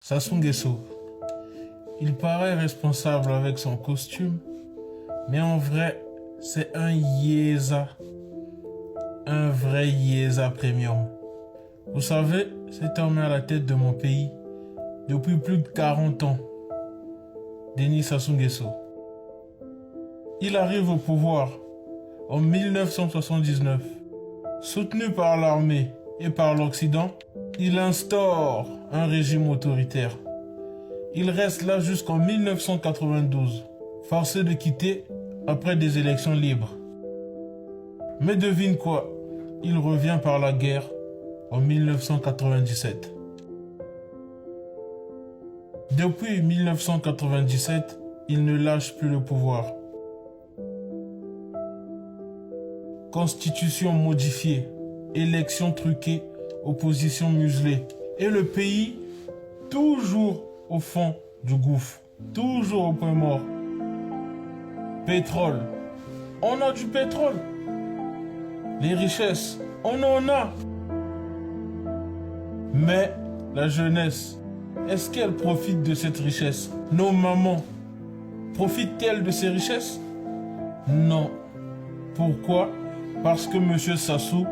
Sassou Nguesso, il paraît responsable avec son costume, mais en vrai, c'est un Yéza. Un vrai Yéza premium. Vous savez, cet homme est à la tête de mon pays depuis plus de 40 ans. Denis Sassou Nguesso. Il arrive au pouvoir en 1979. Soutenu par l'armée et par l'Occident, il instaure un régime autoritaire. Il reste là jusqu'en 1992, forcé de quitter après des élections libres. Mais devine quoi, il revient par la guerre en 1997. Depuis 1997, il ne lâche plus le pouvoir. Constitution modifiée, élections truquées, opposition muselée. Et le pays, toujours au fond du gouffre, toujours au point mort. Pétrole. On a du pétrole. Les richesses, on en a. Mais la jeunesse, est-ce qu'elle profite de cette richesse? Nos mamans, profitent-elles de ces richesses? Non. Pourquoi? Parce que M. Sassou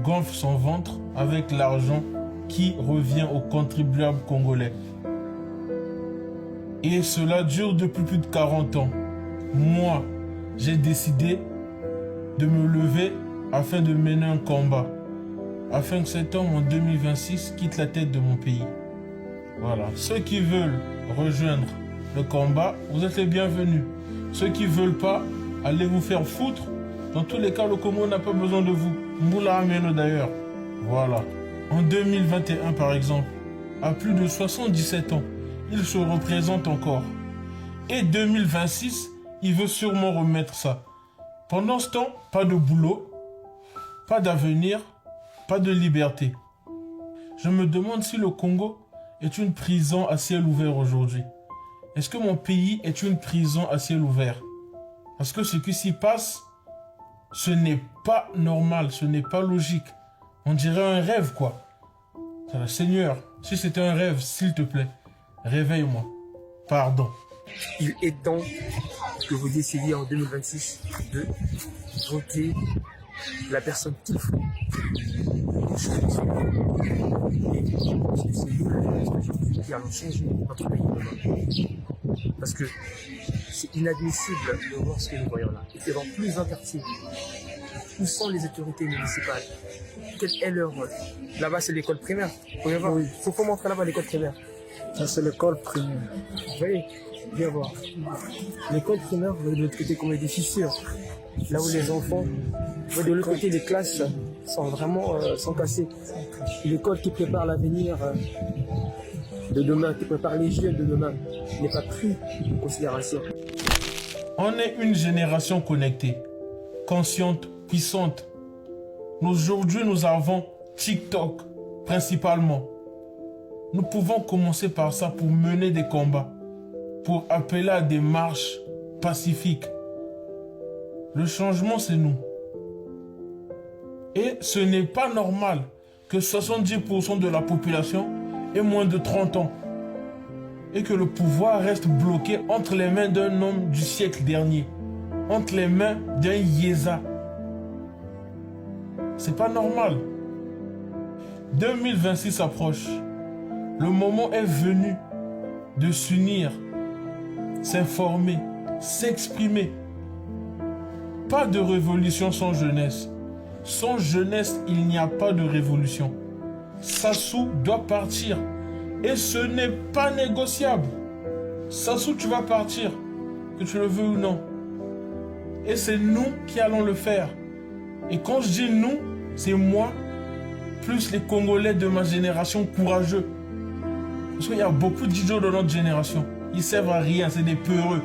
gonfle son ventre avec l'argent qui revient aux contribuables congolais. Et cela dure depuis plus de 40 ans. Moi, j'ai décidé de me lever afin de mener un combat, afin que cet homme en 2026 quitte la tête de mon pays. Voilà. Ceux qui veulent rejoindre le combat, vous êtes les bienvenus. Ceux qui ne veulent pas, allez vous faire foutre. Dans tous les cas, le Congo n'a pas besoin de vous. Mboula Ameno d'ailleurs. Voilà. En 2021, par exemple, à plus de 77 ans, il se représente encore. Et 2026, il veut sûrement remettre ça. Pendant ce temps, pas de boulot, pas d'avenir, pas de liberté. Je me demande si le Congo est une prison à ciel ouvert aujourd'hui. Est-ce que mon pays est une prison à ciel ouvert? Parce que ce qui s'y passe, ce n'est pas normal, ce n'est pas logique. On dirait un rêve, quoi. Seigneur, si c'était un rêve, s'il te plaît, réveille-moi. Pardon. Il est temps que vous décidiez en 2026 de voter la personne qu'il faut. Et c'est nous, la responsabilité qui allons changer notre pays demain. Parce que c'est inadmissible de voir ce que nous voyons là. Et dans plus d'un quartier, où sont les autorités municipales? Quel est leur rôle? Là-bas, c'est l'école primaire. Vous voir. Oui. Il faut montrer là-bas l'école primaire. Ça, c'est l'école primaire. Vous voyez, viens voir. L'école primaire, vous voyez de l'autre côté comme des fissures. Là où les enfants, vous voyez de l'autre côté, les classes sont vraiment sont cassées. L'école qui prépare l'avenir de demain, qui prépare les jeunes de demain, n'est pas pris en considération. On est une génération connectée, consciente, puissante. Aujourd'hui, nous avons TikTok, principalement. Nous pouvons commencer par ça pour mener des combats, pour appeler à des marches pacifiques. Le changement, c'est nous. Et ce n'est pas normal que 70% de la population ait moins de 30 ans et que le pouvoir reste bloqué entre les mains d'un homme du siècle dernier, entre les mains d'un Yéza. C'est pas normal. 2026 approche. Le moment est venu de s'unir, s'informer, s'exprimer. Pas de révolution sans jeunesse. Sans jeunesse, il n'y a pas de révolution. Sassou doit partir. Et ce n'est pas négociable. Sassou, tu vas partir, que tu le veux ou non. Et c'est nous qui allons le faire. Et quand je dis nous, c'est moi, plus les Congolais de ma génération courageux. Parce qu'il y a beaucoup d'idiots de notre génération. Ils servent à rien, c'est des peureux.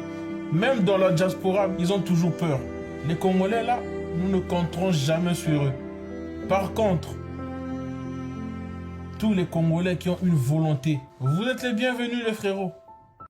Même dans la diaspora, ils ont toujours peur. Les Congolais là, nous ne compterons jamais sur eux. Par contre, tous les Congolais qui ont une volonté, vous êtes les bienvenus les frérots.